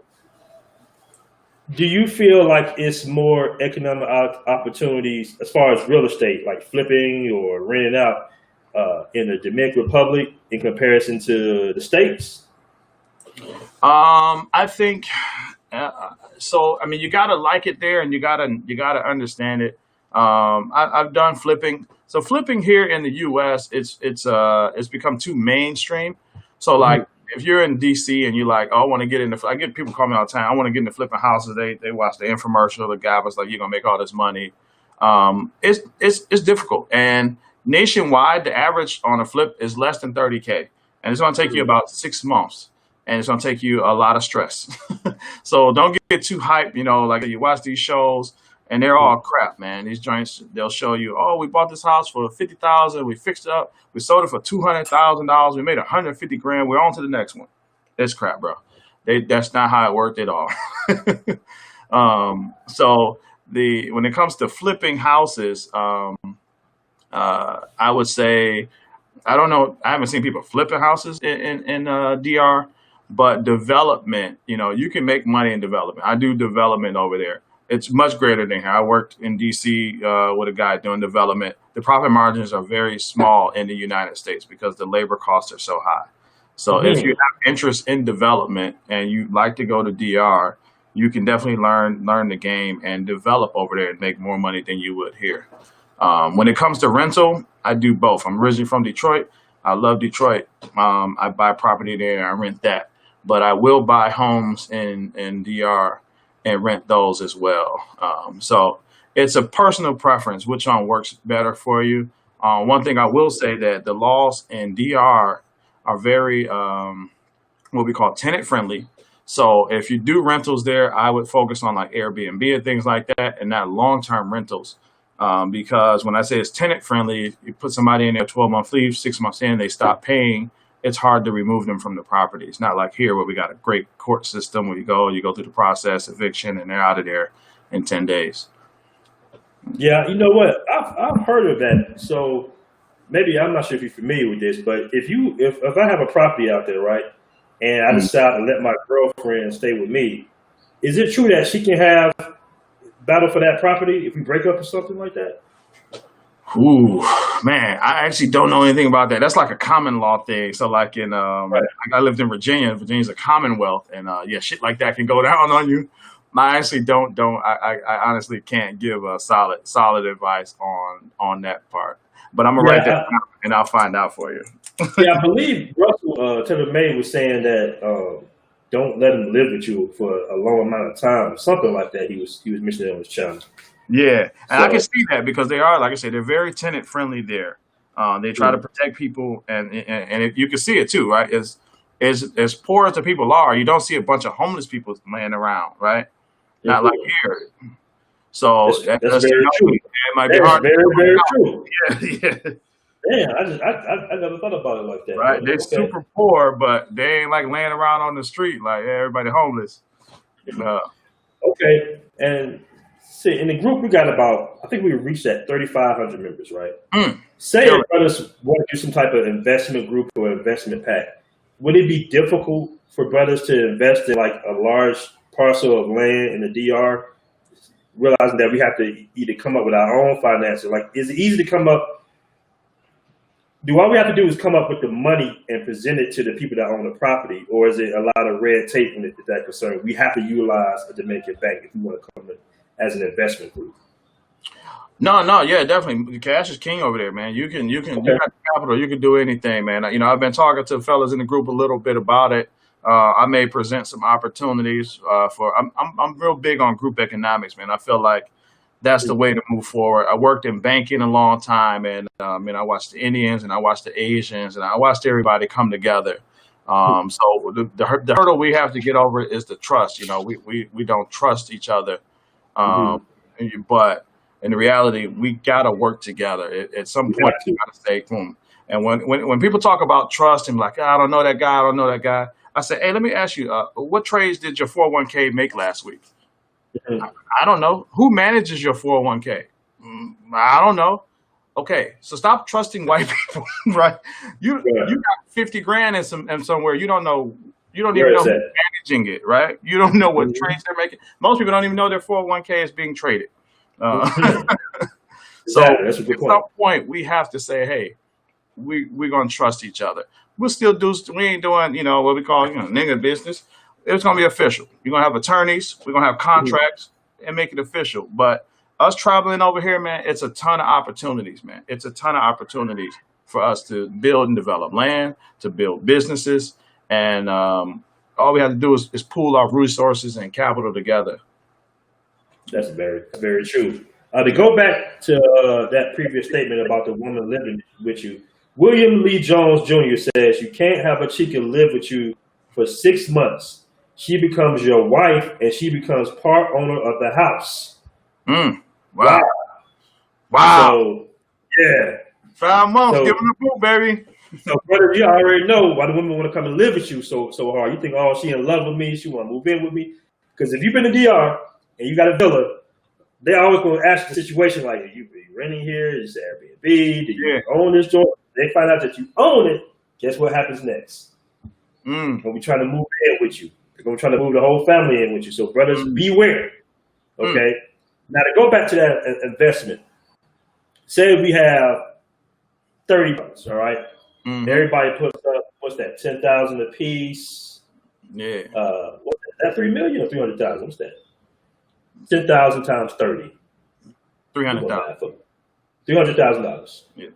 Do you feel like it's more economic opportunities as far as real estate, like flipping or renting out, in the Dominican Republic in comparison to the states? I think so. I mean, you gotta like it there, and you gotta understand it. I've done flipping. So flipping here in the U.S., it's become too mainstream. So Mhm. like if you're in D.C. and you're like, oh, I want to get into, I get people call me all the time. I want to get into flipping houses. They watch the infomercial. The guy was like, you're gonna make all this money. It's difficult, and nationwide, the average on a flip is less than 30K, and it's gonna take you Mhm. about 6 months and it's gonna take you a lot of stress. So don't get too hyped. Like you watch these shows and they're all crap, man. These joints they'll show you, oh, we bought this house for 50,000, we fixed it up, we sold it for $200,000, we made 150 grand, we're on to the next one. That's crap, bro. That's not how it worked at all. So the when it comes to flipping houses, I would say I don't know. I haven't seen people flipping houses in DR, but development, you can make money in development. I do development over there. It's much greater than here. I worked in DC with a guy doing development. The profit margins are very small in the United States because the labor costs are so high. So if you Mhm. have interest in development and you like to go to DR, you can definitely learn the game and develop over there and make more money than you would here. When it comes to rental, I do both. I'm originally from Detroit. I love Detroit. I buy property there and I rent that. But I will buy homes in DR and rent those as well. So it's a personal preference, which one works better for you. One thing I will say that the laws in DR are very what we call tenant friendly. So if you do rentals there, I would focus on like Airbnb and things like that, and not long term rentals. Because when I say it's tenant friendly, you put somebody in there 12-month leave, 6 months in, they stop paying. It's hard to remove them from the property. It's not like here where we got a great court system where you go through the process, eviction, and they're out of there in 10 days. Yeah, you know what? I've heard of that. So maybe I'm not sure if you're familiar with this, but if I have a property out there, right, and I Mm. decide to let my girlfriend stay with me, is it true that she can have battle for that property if we break up or something like that? Ooh, man, I actually don't know anything about that. That's like a common law thing. So, like Right. like I lived in Virginia. Virginia's a commonwealth, and yeah, shit like that can go down on you. I actually don't. I honestly can't give a solid advice on that part. But I'm gonna Yeah, write that down and I'll find out for you. yeah. I believe Russell Taylor May was saying that don't let him live with you for a long amount of time, something like that. He was mentioning on his channel. Yeah, and I can So see that because they are, like I said, they're very tenant friendly there. They try to mm, protect people, and you can see it too, right? As poor as the people are, you don't see a bunch of homeless people laying around, right? Not like mhm. here. So that That's lets you very know true. it might be That is hard to very very true. get a house. Yeah, Damn, I never thought about it like that, right. brother. They're Okay. super poor, but they ain't like laying around on the street like everybody homeless. Uh, Okay, and see, in the group we got about, I think we reached that 3,500 members, right? Say kill if it. brothers want to do some type of investment group or investment pack, would it be difficult for brothers to invest in like a large parcel of land in the DR, realizing that we have to either come up with our own financing? Like, is it easy to come up? Do all we have to do is come up with the money and present it to the people that own the property, or is it a lot of red tape in it that concern? We have to utilize a Dominican bank if we want to come in as an investment group. No, yeah, definitely. Cash is king over there, man. You Okay. got capital. You can do anything, man. You know, I've been talking to fellas in the group a little bit about it. I may present some opportunities for. I'm real big on group economics, man. I feel like that's the way to move forward. I worked in banking a long time, and I watched the Indians and I watched the Asians and I watched everybody come together. So the hurdle we have to get over is the trust. You know, we don't trust each other, um, Mm-hmm. but in reality, we gotta work together. At some We point, have you to. gotta stay boom. And when people talk about trust and like, I don't know that guy, I don't know that guy. I say, hey, let me ask you, what trades did your 401k make last week? Mhm. I don't know. Who manages your 401k? I don't know. Okay, so stop trusting white people, right? You Right. got 50 grand in somewhere you don't know. You don't even Where know is who's that? managing it, right? You don't know what Mhm. trades they're making. Most people don't even know their 401k is being traded. Uh, Mhm. so Exactly. That's a good at some point. point we have to say, hey, we're gonna trust each other. We'll still do. We ain't doing what we call nigga business. It's gonna be official. You're gonna have attorneys. We're gonna have Mhm. contracts and make it official. But us traveling over here, man, it's a ton of opportunities, man. It's a ton of opportunities for us to build and develop land, to build businesses, and all we have to do is pool our resources and capital together. That's very true. To go back to that previous statement about the woman living with you, William Lee Jones Jr. says you can't have a chica live with you for 6 months. She becomes your wife and she becomes part owner of the house. Mm. Wow. Wow, wow. So, yeah. 5 months, give So, them the boot, baby. so brother, you already know why the women want to come and live with you so hard. You think, oh, she in love with me. She want to move in with me. Because if you've been to DR and you got a villa, they always going to ask the situation like, are you renting here? Is it Airbnb? Do you Yeah. own this joint? They find out that you own it. Guess what happens next? Mm. They're going to be trying to move in with you. They're going to try to move the whole family in with you. So, brothers, Mm. beware. Mm. Okay. Now, to go back to that investment, say we have 30 brothers, all right? Mm-hmm. Everybody puts up, what's that, 10,000 a piece? Yeah. What's that, 3 million or 300,000? What's that? 10,000 times 30. Who's going to 300,000. math for me? $300,000. Yeah.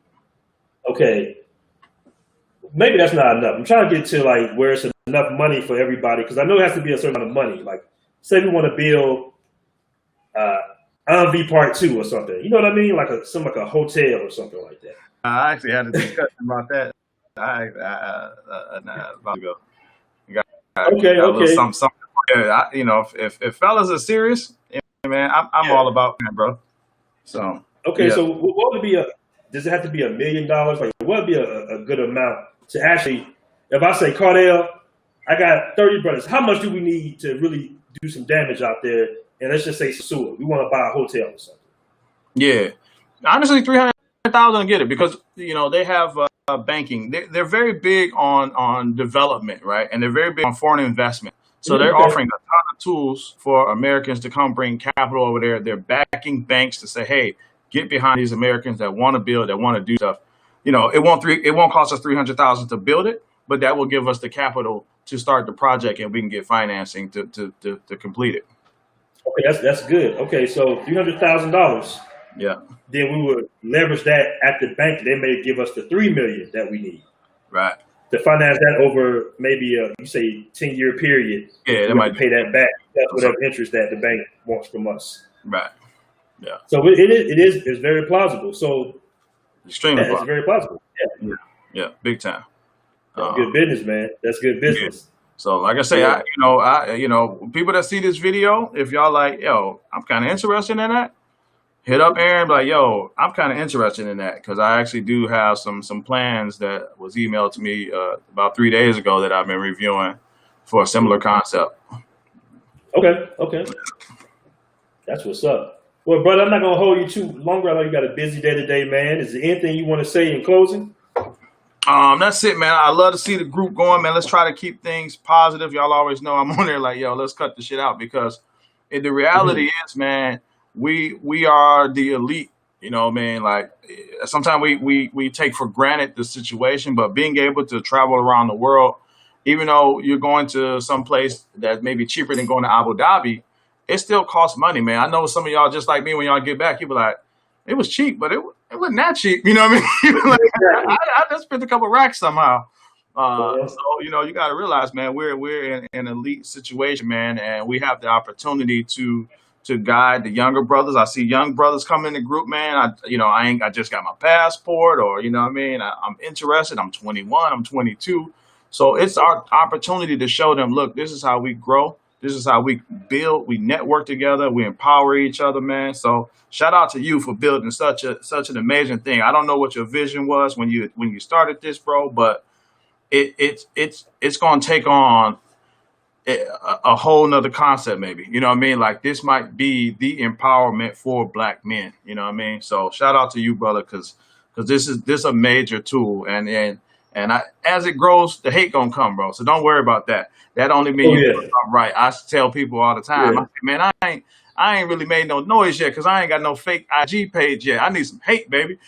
Okay, maybe that's not enough. I'm trying to get to like where it's enough money for everybody because I know it has to be a certain amount of money. Like, say we want to build uh, Envy Part Two or something. You know what I mean? Like like a hotel or something like that. I actually had a discussion about that. About to go. Okay, Got a little okay, something. Yeah, if fellas are serious, yeah, man, I'm yeah, all about that, bro. So okay. yeah, So what would be a? Does it have to be $1 million? Like, what would be a good amount to actually? If I say Cardell, I got 30 brothers. How much do we need to really do some damage out there? And let's just say sewer. We want to buy a hotel or something. yeah. Honestly, 300,000 to get it because they have banking. They're very big on development, right? And they're very big on foreign investment. So they're Okay. offering a ton of tools for Americans to come bring capital over there. They're backing banks to say, hey, get behind these Americans that want to build, that want to do stuff. It won't cost us 300,000 to build it, but that will give us the capital to start the project and we can get financing to complete it. Okay, that's good. Okay, so $300,000. Yeah. Then we would leverage that at the bank. They may give us the 3 million that we need Right. to finance that over maybe you say 10-year period. Yeah, that We have might to be pay that back. That's so. whatever interest that the bank wants from us. Right. Yeah. So it's very plausible. So Extremely yeah, it's popular. very plausible. Yeah, Yeah. Yeah. Big time. that's Uh, good business, man. That's good yeah. business. So like I say, Yeah. people that see this video, if y'all like, yo, I'm kind of interested in that, hit up Aaron, and be like, yo, I'm kind of interested in that because I actually do have some plans that was emailed to me about 3 days ago that I've been reviewing for a similar concept. Okay. That's what's up. Well, brother, I'm not gonna hold you too longer. I know you got a busy day today, man. Is there anything you want to say in closing? That's it, man. I love to see the group going, man. Let's try to keep things positive. Y'all always know I'm on there like, yo, let's cut the shit out because the reality is, man, we are the elite. You know, man. Like sometimes we take for granted the situation, but being able to travel around the world, even though you're going to some place that may be cheaper than going to Abu Dhabi, it still costs money, man. I know some of y'all just like me. When y'all get back, you be like, it was cheap, but it wasn't that cheap. You know what I mean? Like, I just spent a couple racks somehow. So you know, you got to realize, man, we're in an elite situation, man, and we have the opportunity to guide the younger brothers. I see young brothers come in the group, man. I just got my passport, or you know what I mean. I'm interested. I'm 21. I'm 22. So it's our opportunity to show them, look, this is how we grow. This is how we build. We network together. We empower each other, man. So shout out to you for building such an amazing thing. I don't know what your vision was when you started this, bro, but it's going to take on a whole nother concept, maybe. You know what I mean? Like this might be the empowerment for Black men. You know what I mean? So shout out to you, brother, because this is a major tool, and as it grows, the hate gonna come, bro. So don't worry about that. That only means you're doing something right. I tell people all the time, I say, man, I ain't really made no noise yet because I ain't got no fake IG page yet. I need some hate, baby.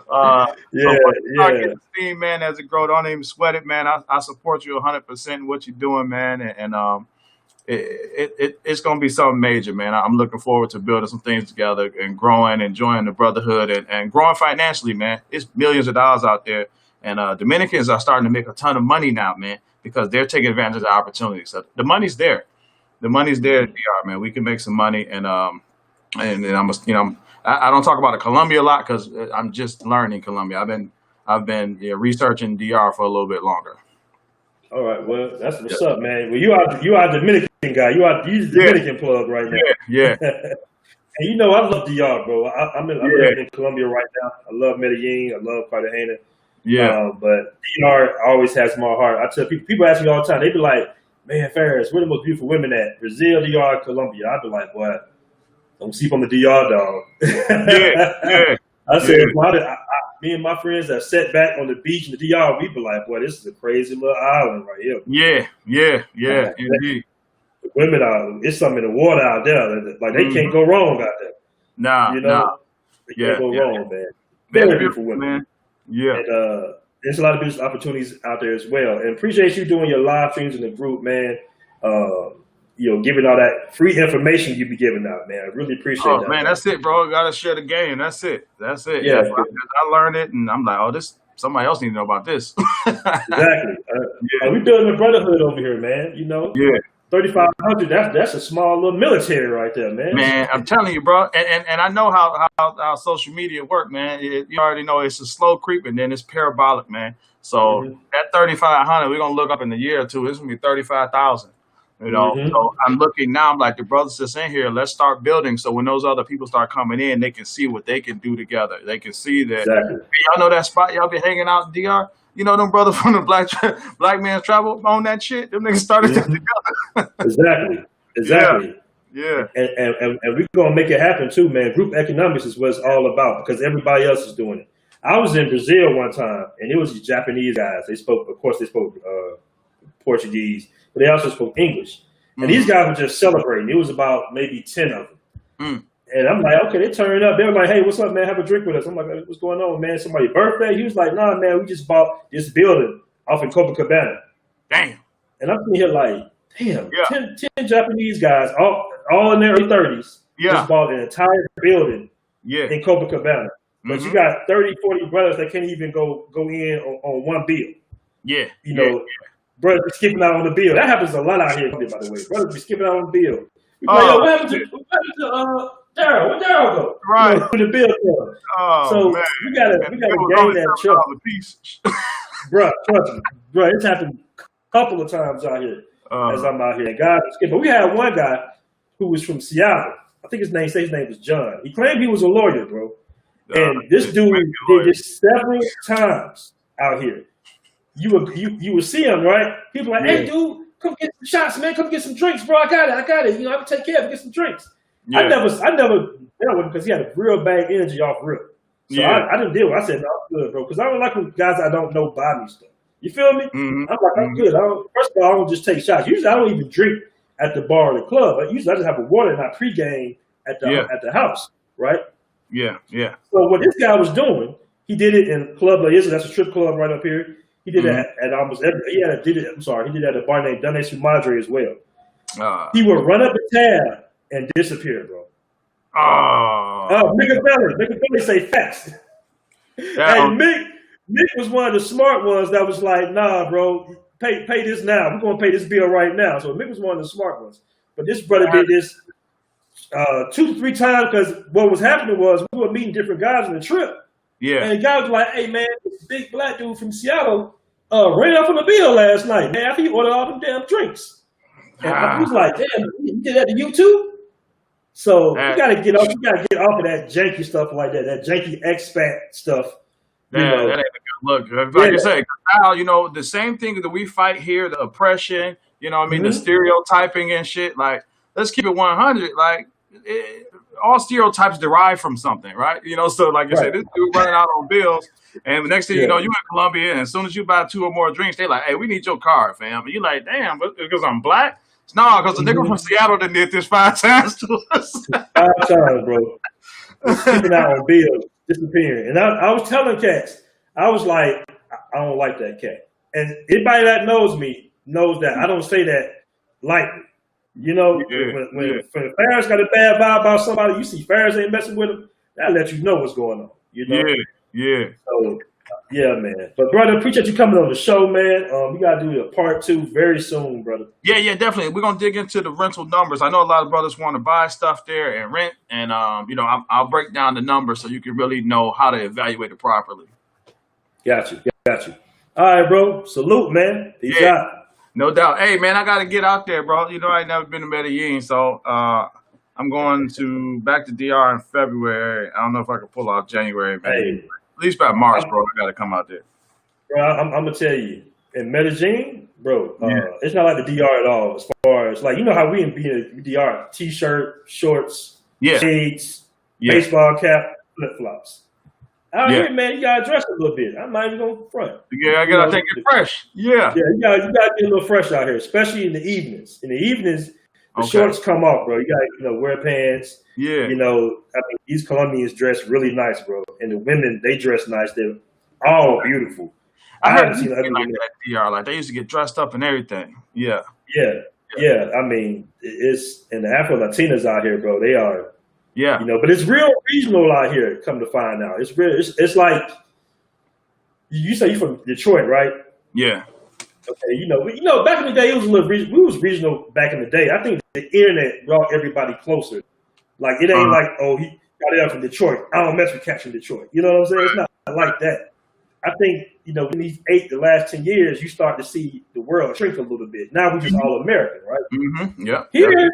Start getting steam, man, as it grows. Don't even sweat it, man. I support you 100% in what you're doing, man, and it's gonna be something major, man. I'm looking forward to building some things together and growing, enjoying the brotherhood, and growing financially, man. It's millions of dollars out there, and Dominicans are starting to make a ton of money now, man, because they're taking advantage of the opportunity. So the money's there. The money's there at DR, man. We can make some money, and I'm I don't talk about Colombia a lot because I'm just learning Colombia. I've been researching DR for a little bit longer. All right, well, that's what's up, man. Well, you are a Dominican guy. You the Dominican plug right now. Yeah. And you know, I love DR, bro. I'm living in Colombia right now. I love Medellin. I love Cartagena. Yeah. But DR always has my heart. I tell people ask me all the time. They be like, man, Ferris, where the most beautiful women at? Brazil, DR, Colombia. I be like, boy, don't sleep on the DR, dog. I said, me and my friends that sat back on the beach in the DR, we be like, boy, this is a crazy little island right here. Yeah, indeed. The women it's something in the water out there. Like, they can't go wrong out there. Nah. They can't go wrong, man. Very beautiful women. Man. Yeah. And there's a lot of business opportunities out there as well. And appreciate you doing your live streams in the group, man. Giving all that free information you be giving out, man. I really appreciate that. Oh, man, that's it, bro. Got to share the game. That's it. Yeah. I learned it, and I'm like, somebody else need to know about this. Exactly. We building a brotherhood over here, man. You know? Yeah. 3,500, that's a small little military right there, man. Man, I'm telling you, bro. And I know how social media work, man. You already know it's a slow creep, and then it's parabolic, man. So that 3,500, we're going to look up in a year or two. It's going to be 35,000. You know, so I'm looking now. I'm like, the brothers that's in here, let's start building. So when those other people start coming in, they can see what they can do together. They can see that. Exactly. Y'all know that spot y'all be hanging out in DR. You know them brothers from the Black Man's Travel on that shit. Them niggas started that together. Exactly. Yeah. And we're gonna make it happen too, man. Group economics is what it's all about because everybody else is doing it. I was in Brazil one time, and it was these Japanese guys. They spoke Portuguese. But they also spoke English. And these guys were just celebrating. It was about maybe 10 of them. And I'm like, okay, they turned up. They were like, hey, what's up, man? Have a drink with us. I'm like, what's going on, man? Somebody's birthday? He was like, nah, man, we just bought this building off in Copacabana. Damn. And I'm sitting here like, damn, 10 Japanese guys, all in their early 30s, just bought an entire building in Copacabana. But you got 30, 40 brothers that can't even go in on one bill. You know, brothers be skipping out on the bill. That happens a lot out here, by the way. Brothers be skipping out on the bill. What happened to Daryl? Where Daryl go? Right. The bill club. So man. we gotta gain that trust. Bro, trust me. Bro, it's happened a couple of times out here as I'm out here. And guys are skipping. We had one guy who was from Seattle. I think his name was John. He claimed he was a lawyer, bro. And this dude did this several times out here. You would see him, right? People like, hey, dude, come get some shots, man. Come get some drinks, bro. I got it. I can take care of it. Get some drinks. I Yeah. never dealt with him because he had a real bad energy off rip. So Yeah. I didn't deal with it. I said, no, I'm good, bro. Because I don't like when guys I don't know buy me stuff. You feel me? Mm-hmm. I'm like, I'm good. First of all, I don't just take shots. Usually I don't even drink at the bar or the club. Usually I just have a water and I pregame at the house, right? Yeah. Yeah. So what this guy was doing, he did it in Club La Isla. That's a strip club right up here. He did it at almost every. He did it at a bar named Dunne Su Madre as well. He would run up the tab and disappear, bro. Mick Belly say facts. And Mick was one of the smart ones that was like, nah, bro, pay this now. We're gonna pay this bill right now. So Mick was one of the smart ones. But this brother did this 2 to 3 times because what was happening was we were meeting different guys on the trip. Yeah. And the guy was like, hey man, this big black dude from Seattle ran off on the bill last night, man, after he ordered all them damn drinks. And I was like, damn, you did that to you too? So you gotta get off of that janky stuff like that janky expat stuff. That ain't a good look. Like you say, now, the same thing that we fight here, the oppression, the stereotyping and shit. Like, let's keep it 100. Like, all stereotypes derive from something, right? So like you said, this dude running out on bills, and the next thing you know, you in Colombia, and as soon as you buy 2 or more drinks, they like, hey, we need your card, fam. And you like, damn, because I'm black? No, because the nigga from Seattle done did this 5 times to us. 5 times, bro. Sleeping out on bills, disappearing. And I was telling cats, I was like, I don't like that cat. And anybody that knows me knows that I don't say that lightly. When Ferris got a bad vibe about somebody, you see Ferris ain't messing with him, that lets you know what's going on. Yeah. So, yeah, man. But brother, appreciate you coming on the show, man. We gotta do a part 2 very soon, brother. Yeah, definitely. We're gonna dig into the rental numbers. I know a lot of brothers want to buy stuff there and rent, and I'll break down the numbers so you can really know how to evaluate it properly. Got you. All right, bro. Salute, man. Peace out. No doubt. Hey, man, I got to get out there, bro. I ain't never been to Medellin, so I'm going back to DR in February. I don't know if I can pull out January, man. Hey, at least by March, bro. I got to come out there. Bro, I'm going to tell you, in Medellin, bro, it's not like the DR at all as far as, like, how we in DR, T-shirt, shorts, shades, baseball cap, flip-flops. Out here, man, you gotta dress a little bit. I'm not even gonna front. Yeah, I gotta take it fresh. Yeah, you gotta get a little fresh out here, especially in the evenings. In the evenings, the shorts come off, bro. You gotta wear pants. Yeah, these Colombians dress really nice, bro, and the women they dress nice. They're all beautiful. I haven't seen like that DR. Like they used to get dressed up and everything. Yeah. I mean, it's and the Afro Latinas out here, bro. They are. Yeah, but it's real regional out here. Come to find out, it's real. It's like you say you're from Detroit, right? Yeah. Okay, back in the day, it was a little. We was regional back in the day. I think the internet brought everybody closer. Like it ain't like he got it out from Detroit. I don't mess with cats from Detroit. You know what I'm saying? It's not like that. I think in these the last 10 years, you start to see the world shrink a little bit. Now we're just all American, right? Mm-hmm. Yeah.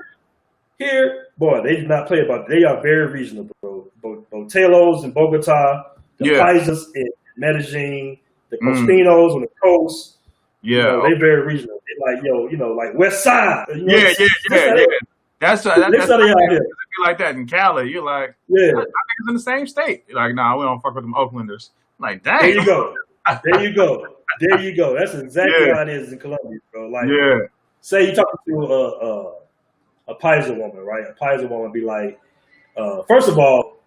Here, boy, they do not play about it. They are very reasonable, bro. Botelos in Bogota, the Paisas in Medellin, the Costeños on the coast. Yeah. They very reasonable. They like, like West Side. Yeah. That's out here. Like that in Cali. You're like, I think it's in the same state. You're like, nah, we don't fuck with them Oaklanders. I'm like, dang. There you go. That's exactly how it is in Colombia, bro. Like, say you're talking to a Paisa woman, right? A Paisa woman be like, first of all,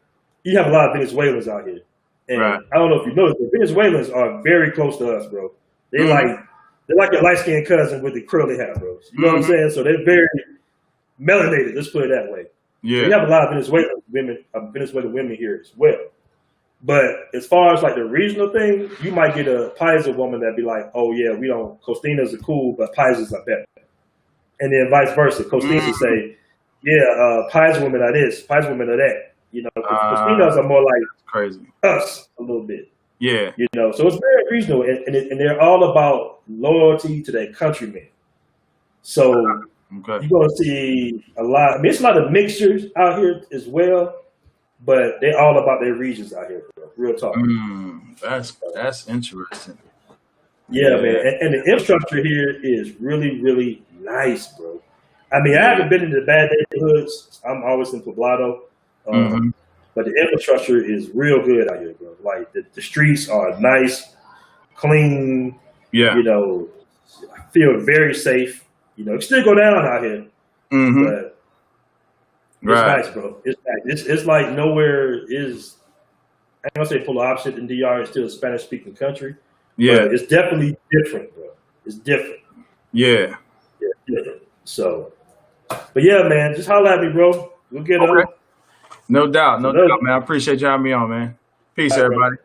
you have a lot of Venezuelans out here. And I don't know if you noticed, but Venezuelans are very close to us, bro. They're like your light-skinned cousin with the curly hair, bro. You know what I'm saying? So they're very melanated, let's put it that way. Yeah. So you have a lot of Venezuelan women here as well. But as far as like the regional thing, you might get a Paisa woman that be like, oh yeah, Costeñas are cool, but Paisas are better. And then vice versa. Costeños say, Paisa women are this, Paisa women are that. Costeños are more like crazy us a little bit. Yeah. So it's very regional, and they're all about loyalty to their countrymen. So you're going to see a lot. I mean, it's a lot of mixtures out here as well, but they're all about their regions out here, bro. Real talk. That's interesting. Yeah, man. And the infrastructure here is really, really nice, bro. I mean, I haven't been in the bad neighborhoods. I'm always in Poblado. Hmm. But the infrastructure is real good out here, bro. Like the streets are nice, clean. Yeah. You know, I feel very safe. You know, it still go down out here, Hmm. but it's Right. nice, bro. It's nice. It's like nowhere is. I don't say full opposite in DR. It's still a Spanish speaking country, Yeah. but it's definitely different, bro. It's different. Yeah. Yeah, different. So, but yeah, man, just holler at me, bro. We'll get Okay. up. No doubt. So, No doubt, man. I appreciate you having me on, man. Peace, all right, bro. everybody.